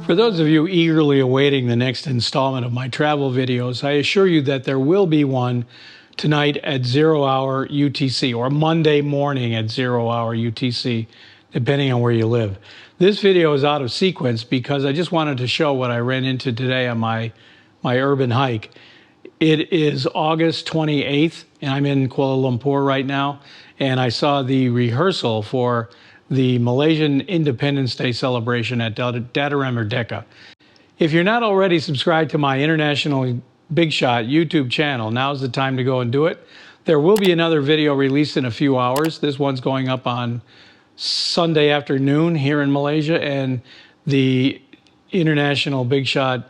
For those of you eagerly awaiting the next installment of my travel videos, I assure you that there will be one tonight at 0 hour UTC, or Monday morning at 0 hour UTC, depending on where you live. This video is out of sequence because I just wanted to show what I ran into today on my urban hike. It is August 28th, and I'm in Kuala Lumpur right now, and I saw the rehearsal for the Malaysian Independence Day celebration at Dataran Merdeka. If you're not already subscribed to my International Big Shot YouTube channel, now's the time to go and do it. There will be another video released in a few hours. This one's going up on Sunday afternoon here in Malaysia, and the International Big Shot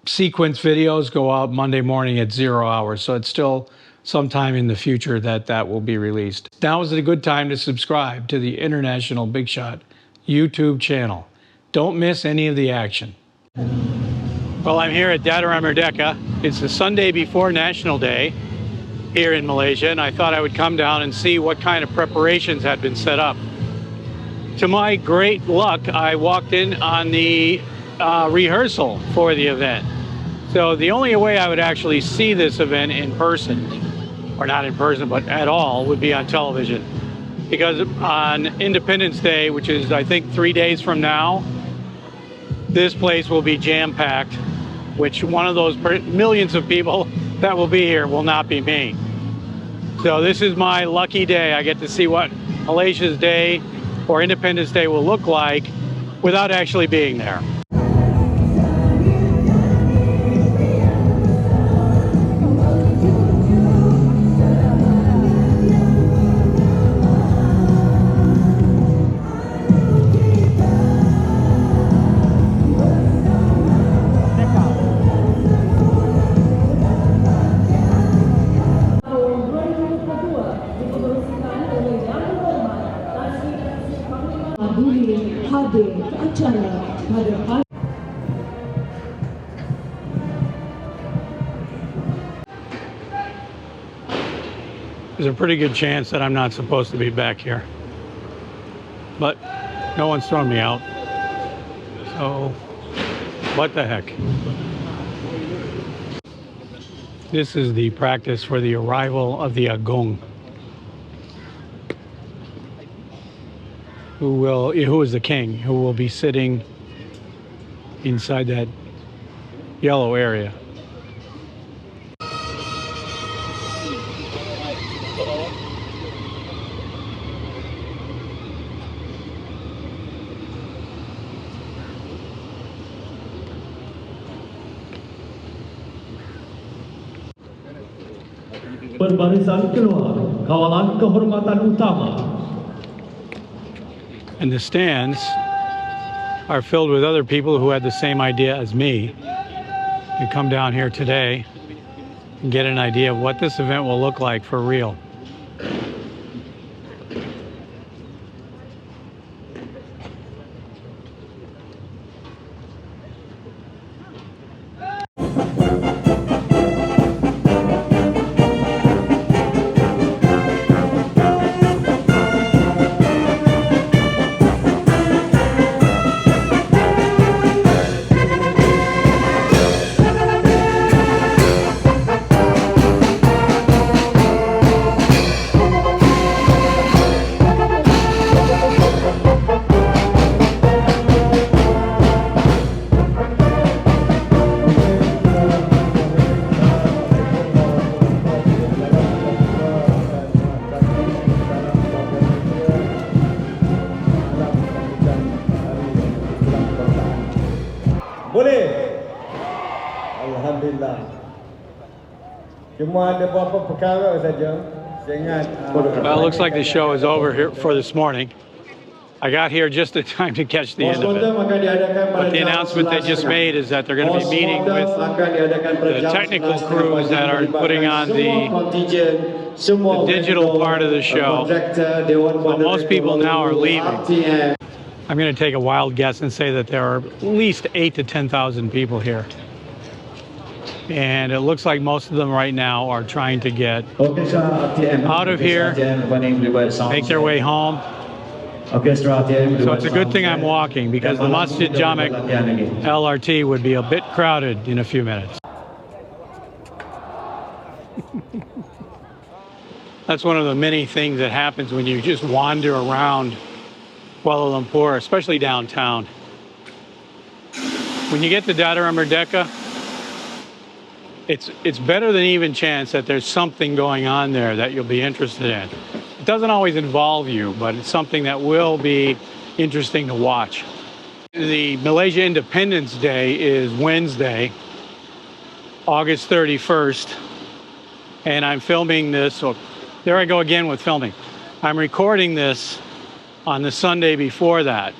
sequence videos go out Monday morning at 0 hours. So it's still sometime in the future that will be released. Now is a good time to subscribe to the International Big Shot YouTube channel. Don't miss any of the action. Well, I'm here at Dataran Merdeka. It's the Sunday before National Day here in Malaysia, and I thought I would come down and see what kind of preparations had been set up. To my great luck, I walked in on the rehearsal for the event. So the only way I would actually see this event in person, or not in person, but at all, would be on television. Because on Independence Day, which is I think 3 days from now, this place will be jam-packed, which one of those millions of people that will be here will not be me. So this is my lucky day. I get to see what Malaysia's Day or Independence Day will look like without actually being there. There's a pretty good chance that I'm not supposed to be back here, but no one's thrown me out, so what the heck. This is the practice for the arrival of the Agong, who is the king, who will be sitting inside that yellow area. Berbarisan keluar, kawalan kehormatan utama. And the stands are filled with other people who had the same idea as me. You come down here today and get an idea of what this event will look like for real. Boleh? Alhamdulillah. Cuma ada beberapa perkara saja. Saya ingat. Well, it looks like the show is over here for this morning. I got here just in time to catch the end of it. But the announcement they just made is that they're going to be meeting with the technical crews that are putting on the digital part of the show. So most people now are leaving. I'm going to take a wild guess and say that there are at least 8,000 to 10,000 people here. And it looks like most of them right now are trying to get out of here, make their way home, So it's a good thing I'm walking because the Masjid Jamek LRT would be a bit crowded in a few minutes. That's one of the many things that happens when you just wander around Kuala Lumpur, especially downtown. When you get to Dataran Merdeka, it's better than even chance that there's something going on there that you'll be interested in. It doesn't always involve you, but it's something that will be interesting to watch. The Malaysian Independence Day is Wednesday, August 31st, and I'm filming this. So there I go again with filming. I'm recording this on the Sunday before that.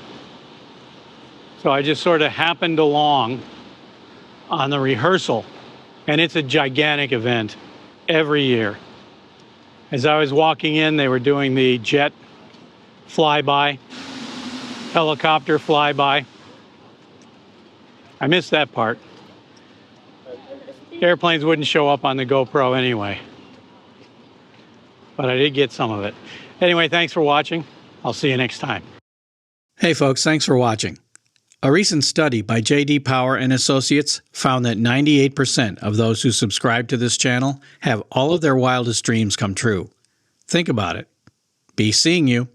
So I just sort of happened along on the rehearsal, and it's a gigantic event every year. As I was walking in, they were doing the jet flyby, helicopter flyby. I missed that part. Airplanes wouldn't show up on the GoPro anyway, but I did get some of it. Anyway, thanks for watching. I'll see you next time. Hey folks, thanks for watching. A recent study by J.D. Power and Associates found that 98% of those who subscribe to this channel have all of their wildest dreams come true. Think about it. Be seeing you.